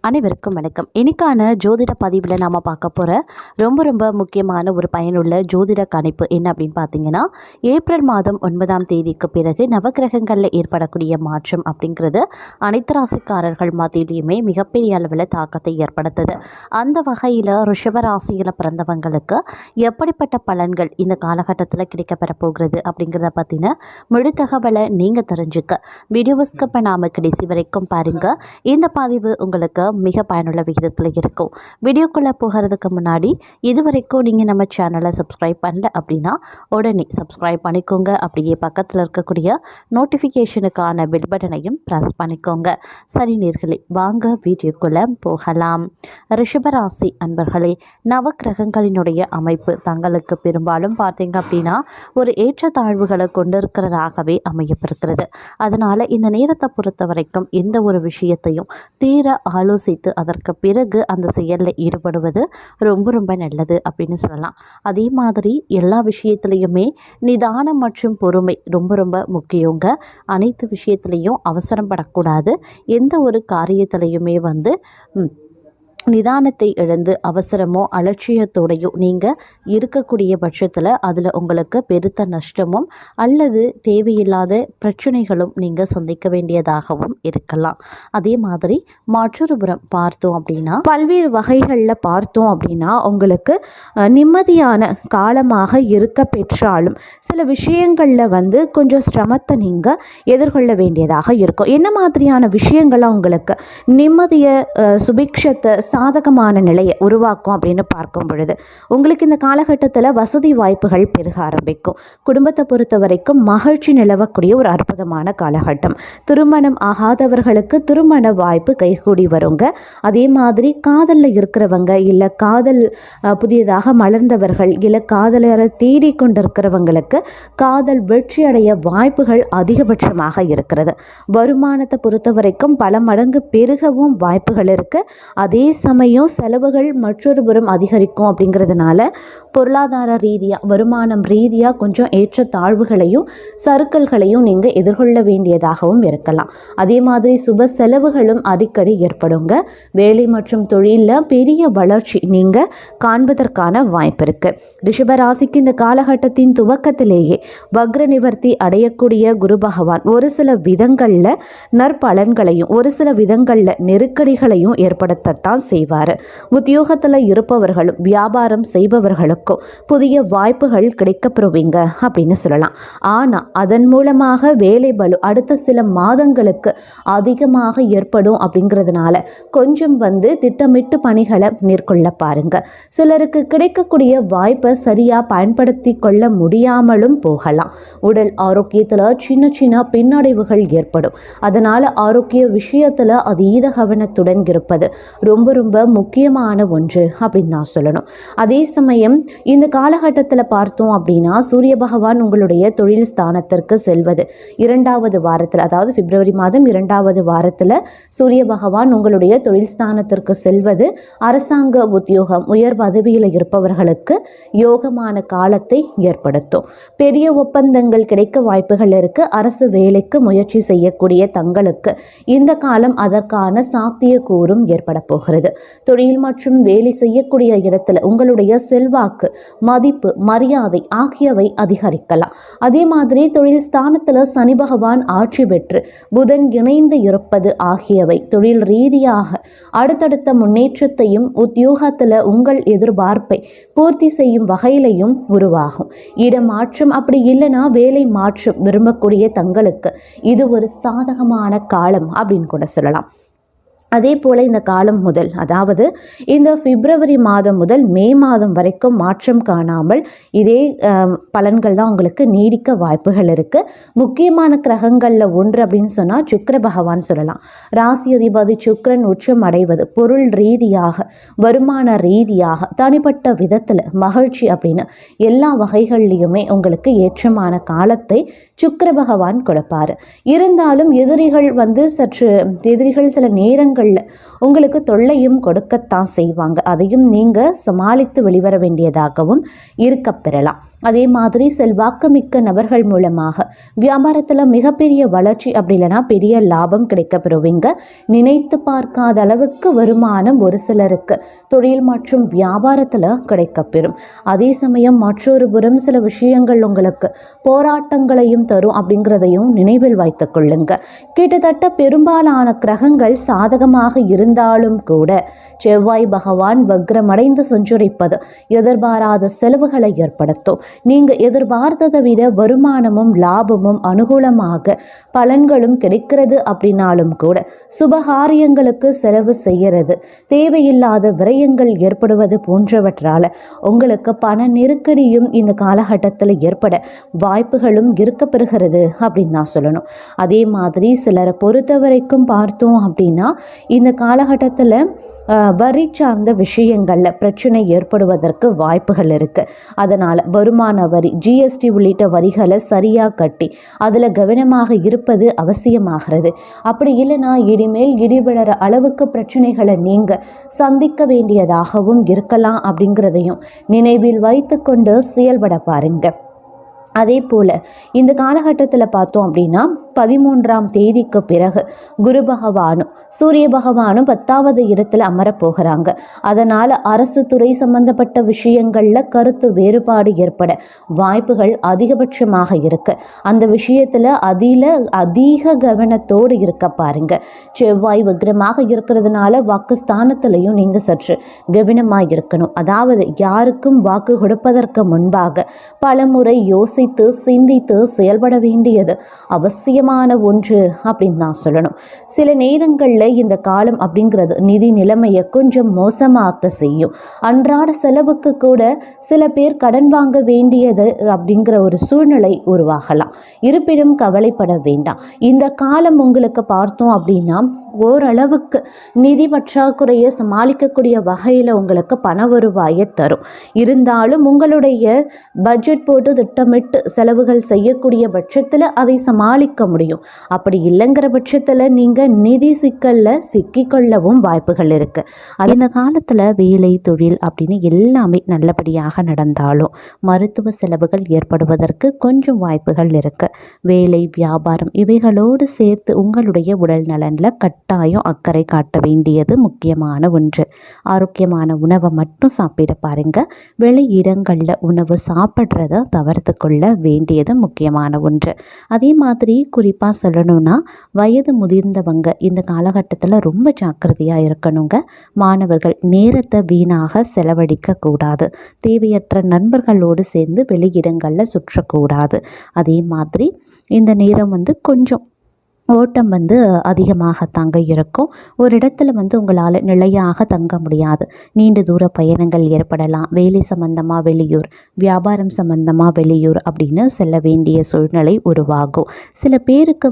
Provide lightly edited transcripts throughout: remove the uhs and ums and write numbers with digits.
அனைவருக்கும் வணக்கம். இன்னைக்கான ஜோதிட பதிவில் நாம் பார்க்க போகிற ரொம்ப முக்கியமான ஒரு பயனுள்ள ஜோதிட கணிப்பு என்ன அப்படின்னு பார்த்தீங்கன்னா, ஏப்ரல் மாதம் 9ஆம் தேதிக்கு பிறகு நவகிரகங்களில் ஏற்படக்கூடிய மாற்றம் அப்படிங்கிறது அனைத்து ராசிக்காரர்கள் மத்தியிலையுமே மிகப்பெரிய அளவில் தாக்கத்தை ஏற்படுத்துது. அந்த வகையில் ரிஷபராசியில் பிறந்தவங்களுக்கு எப்படிப்பட்ட பலன்கள் இந்த காலகட்டத்தில் கிடைக்கப்பெற போகிறது அப்படிங்கிறத பற்றின முழு தகவலை நீங்கள் தெரிஞ்சுக்க வீடியோவை ஸ்கிப் பண்ணாமல் கடைசி வரைக்கும் பாருங்கள். இந்த பதிவு உங்களுக்கு மிக பயனுள்ள விகிதத்தில் இருக்கும். வீடியோக்குள்ளே போகிறதுக்கு முன்னாடி இதுவரைக்கும் நீங்கள் நம்ம சேனலை சப்ஸ்கிரைப் பண்ணல அப்படின்னா உடனே சப்ஸ்கிரைப் பண்ணிக்கோங்க. அப்படியே பக்கத்தில் இருக்கக்கூடிய நோட்டிஃபிகேஷனுக்கான பெல் பட்டனையும் ப்ரெஸ் பண்ணிக்கோங்க. சரி நேர்களே, வாங்க வீடியோக்குள்ளே போகலாம். ரிஷபராசி அன்பர்களே, நவக்கிரகங்களினுடைய அமைப்பு தங்களுக்கு பெரும்பாலும் பார்த்தீங்க அப்படின்னா ஒரு ஏற்றத்தாழ்வுகளை கொண்டிருக்கிறதாகவே அமையப்பெறுகிறது. அதனால் இந்த நேரத்தை பொறுத்த வரைக்கும் எந்த ஒரு விஷயத்தையும் தீர ஆலோசித்து அதற்கு பிறகு அந்த செயலில் ஈடுபடுவது ரொம்ப நல்லது அப்படின்னு சொல்லலாம். அதே மாதிரி எல்லா விஷயத்துலையுமே நிதானம் மற்றும் பொறுமை ரொம்ப முக்கியங்க. அனைத்து விஷயத்துலையும் அவசரம் படக்கூடாது. எந்த ஒரு காரியத்திலையுமே நிதானத்தை இழந்து அவசரமோ அலட்சியத்தோடையோ நீங்கள் இருக்கக்கூடிய பட்சத்தில் அதில் உங்களுக்கு பெருத்த நஷ்டமும் அல்லது தேவையில்லாத பிரச்சனைகளும் நீங்கள் சந்திக்க வேண்டியதாகவும் இருக்கலாம். அதே மாதிரி மற்றொரு புறம் பார்த்தோம் அப்படின்னா பல்வேறு வகைகளில் பார்த்தோம் அப்படின்னா உங்களுக்கு நிம்மதியான காலமாக இருக்க பெற்றாலும் சில விஷயங்களில் கொஞ்சம் சிரமத்தை நீங்கள் எதிர்கொள்ள வேண்டியதாக இருக்கும். என்ன மாதிரியான விஷயங்கள்லாம் உங்களுக்கு நிம்மதியை சுபிக்ஷத்தை சாதகமான நிலையை உருவாக்கும் அப்படின்னு பார்க்கும் பொழுது உங்களுக்கு இந்த காலகட்டத்தில் வசதி வாய்ப்புகள் பெருக ஆரம்பிக்கும். குடும்பத்தை பொறுத்த வரைக்கும் மகிழ்ச்சி நிலவக்கூடிய ஒரு அற்புதமான காலகட்டம். திருமணம் ஆகாதவர்களுக்கு திருமண வாய்ப்பு கைகூடி வருங்க. அதே மாதிரி காதலில் இருக்கிறவங்க இல்லை காதல் புதியதாக மலர்ந்தவர்கள் இல்லை காதலரை தேடி கொண்டிருக்கிறவங்களுக்கு காதல் வெற்றி அடைய வாய்ப்புகள் அதிகபட்சமாக இருக்கிறது. வருமானத்தை பொறுத்த வரைக்கும் பல மடங்கு பெருகவும் வாய்ப்புகள் இருக்குது. அதே சமயம் செலவுகள் மற்றொரு புறம் அதிகரிக்கும். அப்படிங்கிறதுனால பொருளாதார ரீதியாக வருமானம் ரீதியாக கொஞ்சம் ஏற்ற தாழ்வுகளையும் சறுக்கல்களையும் நீங்கள் எதிர்கொள்ள வேண்டியதாகவும் இருக்கலாம். அதே மாதிரி சுப செலவுகளும் அடிக்கடி ஏற்படுங்க. வேலை மற்றும் தொழிலில் பெரிய வளர்ச்சி நீங்கள் காண்பதற்கான வாய்ப்பு இருக்குது. ரிஷபராசிக்கு இந்த காலகட்டத்தின் துவக்கத்திலேயே வக்ர நிவர்த்தி அடையக்கூடிய குரு பகவான் ஒரு சில விதங்களில் நற்பலன்களையும் ஒரு சில விதங்களில் நெருக்கடிகளையும் ஏற்படுத்தத்தான் செய்வார். உத்தியோகத்தில் இருப்பவர்களும் வியாபாரம் செய்பவர்களுக்கும் புதிய வாய்ப்புகள் கிடைக்கப்பெறுவீங்க அப்படின்னு சொல்லலாம். ஆனால் அதன் மூலமாக வேலை பளு அடுத்த சில மாதங்களுக்கு அதிகமாக ஏற்படும். அப்படிங்கிறதுனால கொஞ்சம் திட்டமிட்டு பணிகளை மேற்கொள்ள பாருங்க. சிலருக்கு கிடைக்கக்கூடிய வாய்ப்பை சரியாக பயன்படுத்தி கொள்ள முடியாமலும் போகலாம். உடல் ஆரோக்கியத்தில் சின்ன பின்னடைவுகள் ஏற்படும். அதனால் ஆரோக்கிய விஷயத்தில் அதீத கவனத்துடன் இருப்பது ரொம்ப முக்கியமான ஒன்று அப்படின்னு தான் சொல்லணும். அதே சமயம் இந்த காலகட்டத்தில் பார்த்தோம் அப்படின்னா சூரிய பகவான் உங்களுடைய தொழில் ஸ்தானத்திற்கு செல்வது 2வது வாரத்தில், அதாவது பிப்ரவரி மாதம் 2வது வாரத்தில் சூரிய பகவான் உங்களுடைய தொழில் ஸ்தானத்திற்கு செல்வது அரசாங்க உத்தியோகம் உயர் பதவியில் இருப்பவர்களுக்கு யோகமான காலத்தை ஏற்படுத்தும். பெரிய ஒப்பந்தங்கள் கிடைக்க வாய்ப்புகள் இருக்கு. அரசு வேலைக்கு முயற்சி செய்யக்கூடிய தங்களுக்கு இந்த காலம் அதற்கான சாத்தியக்கூறும் ஏற்பட போகிறது. தொழில் மற்றும் வேலை செய்யக்கூடிய இடத்துல உங்களுடைய செல்வாக்கு மதிப்பு மரியாதை ஆகியவை அதிகரிக்கலாம். அதே மாதிரி தொழில் ஸ்தானத்தில் சனி பகவான் ஆட்சி பெற்று புதன் இணைந்து இருப்பது ஆகியவை தொழில் ரீதியாக அடுத்தடுத்த முன்னேற்றத்தையும் உத்தியோகத்தில் உங்கள் எதிர்பார்ப்பை பூர்த்தி செய்யும் வகையிலையும் உருவாகும். இடமாற்றம் அப்படி இல்லைன்னா வேலை மாற்றம் விரும்பக்கூடிய தங்களுக்கு இது ஒரு சாதகமான காலம் அப்படின்னு கூட சொல்லலாம். அதே போல் இந்த காலம் முதல், அதாவது இந்த பிப்ரவரி மாதம் முதல் மே மாதம் வரைக்கும் மாற்றம் காணாமல் இதே பலன்கள் தான் உங்களுக்கு நீடிக்க வாய்ப்புகள் இருக்குது. முக்கியமான கிரகங்களில் ஒன்று அப்படின்னு சொன்னால் சுக்கிர பகவான் சொல்லலாம். ராசி அதிபதி சுக்கிரன் உச்சம் அடைவது பொருள் ரீதியாக வருமான ரீதியாக தனிப்பட்ட விதத்தில் மகிழ்ச்சி அப்படின்னு எல்லா வகைகள்லையுமே உங்களுக்கு ஏற்றமான காலத்தை சுக்கிர பகவான் கொடுப்பார். இருந்தாலும் எதிரிகள் சில நேரங்கள் உங்களுக்கு தொல்லையும் கொடுக்கத்தான் செய்வாங்க. அதையும் நீங்க சமாளித்து வெளிவர வேண்டியதாகவும் இருக்க பெறலாம். அதே மாதிரி செல்வாக்கு மிக்க நபர்கள் மூலமாக வியாபாரத்தில் மிகப்பெரிய வளர்ச்சி அப்படி இல்லைன்னா பெரிய லாபம் கிடைக்க பெறுவீங்க. நினைத்து பார்க்காத அளவுக்கு வருமானம் ஒரு சிலருக்கு தொழில் மற்றும் வியாபாரத்தில் கிடைக்கப்பெறும். அதே சமயம் மற்றொரு புறம் சில விஷயங்கள் உங்களுக்கு போராட்டங்களையும் தரும் அப்படிங்கிறதையும் நினைவில் வைத்துக் கொள்ளுங்க. கிட்டத்தட்ட பெரும்பாலான கிரகங்கள் சாதகமாக இருந்தாலும் கூட செவ்வாய் பகவான் வக்ரமடைந்து சஞ்சரிப்பது எதிர்பாராத செலவுகளை ஏற்படுத்தும். நீங்கள் எதிர்பார்த்ததை விட வருமானமும் லாபமும் அனுகூலமாக பலன்களும் கிடைக்கிறது அப்படின்னாலும் கூட சுபகாரியங்களுக்கு செலவு செய்யறது, தேவையில்லாத விரயங்கள் ஏற்படுவது போன்றவற்றால் உங்களுக்கு பண நெருக்கடியும் இந்த காலகட்டத்தில் ஏற்பட வாய்ப்புகளும் இருக்கப்பெறுகிறது அப்படின்னு தான் சொல்லணும். அதே மாதிரி சிலரை பொறுத்த வரைக்கும் பார்த்தோம் அப்படின்னா இந்த காலகட்டத்தில் வரி சார்ந்த விஷயங்களில் பிரச்சனை ஏற்படுவதற்கு வாய்ப்புகள் இருக்குது. அதனால் வருமான வரி, ஜிஎஸ்டி உள்ளிட்ட வரிகளை சரியாக கட்டி அதில் கவனமாக இருப்பது அவசியமாகிறது. அப்படி இல்லைன்னா இனிமேல் இடிவிழற அளவுக்கு பிரச்சனைகளை நீங்கள் சந்திக்க வேண்டியதாகவும் இருக்கலாம் அப்படிங்கிறதையும் நினைவில் வைத்து கொண்டு செயல்பட பாருங்க. அதே போல் இந்த காலகட்டத்தில் பார்த்தோம் அப்படின்னா 13ஆம் தேதிக்கு பிறகு குரு பகவானும் சூரிய பகவானும் 10வது இடத்துல அமரப்போகிறாங்க. அதனால் அரசு துறை சம்பந்தப்பட்ட விஷயங்களில் கருத்து வேறுபாடு ஏற்பட வாய்ப்புகள் அதிகபட்சமாக இருக்கு. அந்த விஷயத்தில் அதிக கவனத்தோடு இருக்க பாருங்க. செவ்வாய் வக்ரமாக இருக்கிறதுனால வாக்குஸ்தானத்திலையும் நீங்கள் சற்று கவனமாக இருக்கணும். அதாவது யாருக்கும் வாக்கு கொடுப்பதற்கு முன்பாக பலமுறை சிந்தித்து செயல்பட வேண்டியது அவசியமான ஒன்று அப்படின்னு தான் சொல்லணும். சில நேரங்களில் இந்த காலம் அப்படிங்கிறது நிதி நிலைமையை கொஞ்சம் மோசமாக்க செய்யும். அன்றாட செலவுக்கு கூட சில பேர் கடன் வாங்க வேண்டியது அப்படிங்கிற ஒரு சூழ்நிலை உருவாகலாம். இருப்பினும் கவலைப்பட வேண்டாம். இந்த காலம் உங்களுக்கு பார்த்தோம் அப்படின்னா ஓரளவுக்கு நிதி பற்றாக்குறையை சமாளிக்கக்கூடிய வகையில் உங்களுக்கு பண வருவாயை தரும். இருந்தாலும் உங்களுடைய பட்ஜெட் போட்டு திட்டமிட்டு செலவுகள் செய்யக்கூடிய பட்சத்தில் அதை சமாளிக்க முடியும். அப்படி இல்லைங்கிற பட்சத்தில் நீங்கள் நிதி சிக்கலில் சிக்கிக்கொள்ளவும் வாய்ப்புகள் இருக்குது. இந்த காலத்தில் வேலை, தொழில் அப்படின்னு எல்லாமே நல்லபடியாக நடந்தாலும் மருத்துவ செலவுகள் ஏற்படுவதற்கு கொஞ்சம் வாய்ப்புகள் இருக்குது. வேலை, வியாபாரம் இவைகளோடு சேர்த்து உங்களுடைய உடல் நலனில் கட்டாயம் அக்கறை காட்ட வேண்டியது முக்கியமான ஒன்று. ஆரோக்கியமான உணவை மட்டும் சாப்பிட பாருங்க. வெளி இடங்களில் உணவு சாப்பிட்றத தவிர்த்து கொள்ள வேண்டியது முக்கியமான ஒன்று. அதே மாதிரி குறிப்பாக சொல்லணும்னா வயது முதிர்ந்தவங்க இந்த காலகட்டத்தில் ரொம்ப ஜாக்கிரதையாக இருக்கணுங்க. மாணவர்கள் நேரத்தை வீணாக செலவழிக்க கூடாது. தேவையற்ற நண்பர்களோடு சேர்ந்து வெளியிடங்களில் சுற்றக்கூடாது. அதே மாதிரி இந்த நேரம் கொஞ்சம் ஓட்டம் அதிகமாக தங்க இருக்கும். ஒரு இடத்துல உங்களால் நிலையாக தங்க முடியாது. நீண்ட தூர பயணங்கள் ஏற்படலாம். வேலை சம்பந்தமாக வெளியூர், வியாபாரம் சம்பந்தமாக வெளியூர் அப்படின்னு செல்ல வேண்டிய சூழ்நிலை உருவாகும். சில பேருக்கு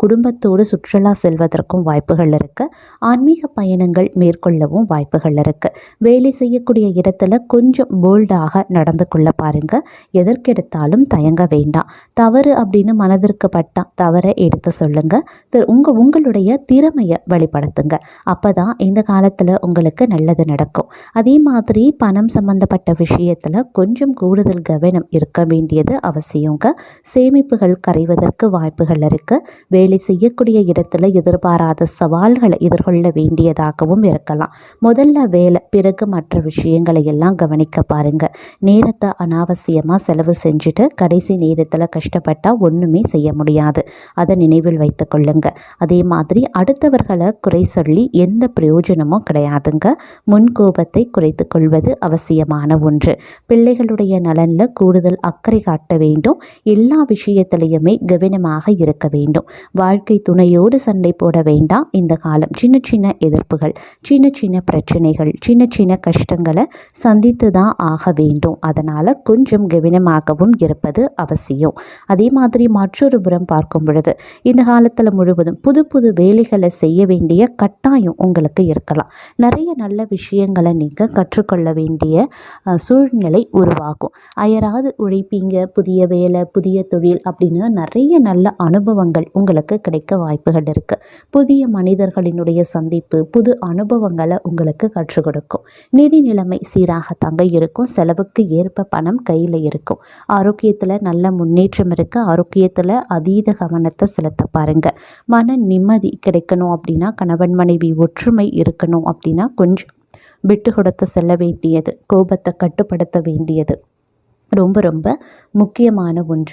குடும்பத்தோடு சுற்றுலா செல்வதற்கும் வாய்ப்புகள் இருக்குது. ஆன்மீக பயணங்கள் மேற்கொள்ளவும் வாய்ப்புகள் இருக்குது. வேலை செய்யக்கூடிய இடத்துல கொஞ்சம் போல்டாக நடந்து கொள்ள பாருங்கள். எதற்கெடுத்தாலும் தயங்க வேண்டாம். தவறு அப்படின்னு மனதிற்கு பட்டா தவறை எடுத்து சொல்லுங்கள். உங்களுடைய திறமையை வெளிப்படுத்துங்க. அப்போ தான் இந்த காலத்தில் உங்களுக்கு நல்லது நடக்கும். அதே மாதிரி பணம் சம்பந்தப்பட்ட விஷயத்தில் கொஞ்சம் கூடுதல் கவனம் இருக்க வேண்டியது அவசியங்க. சேமிப்புகள் கரைவதற்கு வாய்ப்புகள் இருக்குது. வேலை செய்யக்கூடிய இடத்துல எதிர்பாராத சவால்களை எதிர்கொள்ள வேண்டியதாகவும் இருக்கலாம். முதல்ல வேலை, பிறகு மற்ற விஷயங்களை எல்லாம் கவனிக்க பாருங்க. நேரத்தை அனாவசியமாக செலவு செஞ்சுட்டு கடைசி நேரத்தில் கஷ்டப்பட்டால் ஒன்றுமே செய்ய முடியாது. அதை நினைவில் வைத்து கொள்ளுங்க. அதே மாதிரி அடுத்தவர்களை குறை சொல்லி எந்த பிரயோஜனமும் கிடையாதுங்க. முன்கோபத்தை குறைத்து கொள்வது அவசியமான ஒன்று. பிள்ளைகளுடைய நலனில் கூடுதல் அக்கறை காட்ட வேண்டும். எல்லா விஷயத்திலையுமே கவனமாக இருக்க வேண்டும். வாழ்க்கை துணையோடு சண்டை போட வேண்டாம். இந்த காலம் சின்ன சின்ன எதிர்ப்புகள், சின்ன சின்ன பிரச்சனைகள், சின்ன சின்ன கஷ்டங்களை சந்தித்து தான் ஆக வேண்டும். அதனால் கொஞ்சம் கவனமாகவும் இருப்பது அவசியம். அதே மாதிரி மற்றொரு புறம் பார்க்கும் பொழுது இந்த காலத்தில் வருடத்தில் முழுவதும் புது புது வேலைகளை செய்ய வேண்டிய கட்டாயம் உங்களுக்கு இருக்கலாம். நிறைய நல்ல விஷயங்களை நீங்கள் கற்றுக்கொள்ள வேண்டிய சூழ்நிலை உருவாகும். அயராது உழைப்பீங்க, புதிய வேலை, புதிய தொழில் அப்படின்னு நிறைய நல்ல அனுபவங்கள் உங்களுக்கு கிடைக்க வாய்ப்புகள் இருக்குது. புதிய மனிதர்களினுடைய சந்திப்பு புது அனுபவங்களை உங்களுக்கு கற்றுக் கொடுக்கும். நிதி நிலைமை சீராகத்தாங்க இருக்கும். செலவுக்கு ஏற்ப பணம் கையில் இருக்கும். ஆரோக்கியத்தில் நல்ல முன்னேற்றம் இருக்குது. ஆரோக்கியத்தில் அதீத கவனத்தை செலுத்த பாருங்க. மன நிம்மதி கிடைக்கணும் அப்படின்னா, கணவன் மனைவி ஒற்றுமை இருக்கணும் அப்படின்னா கொஞ்சம் விட்டு கொடுத்து செல்ல வேண்டியது, கோபத்தை கட்டுப்படுத்த வேண்டியது ரொம்ப ரொம்ப முக்கியமான ஒன்று.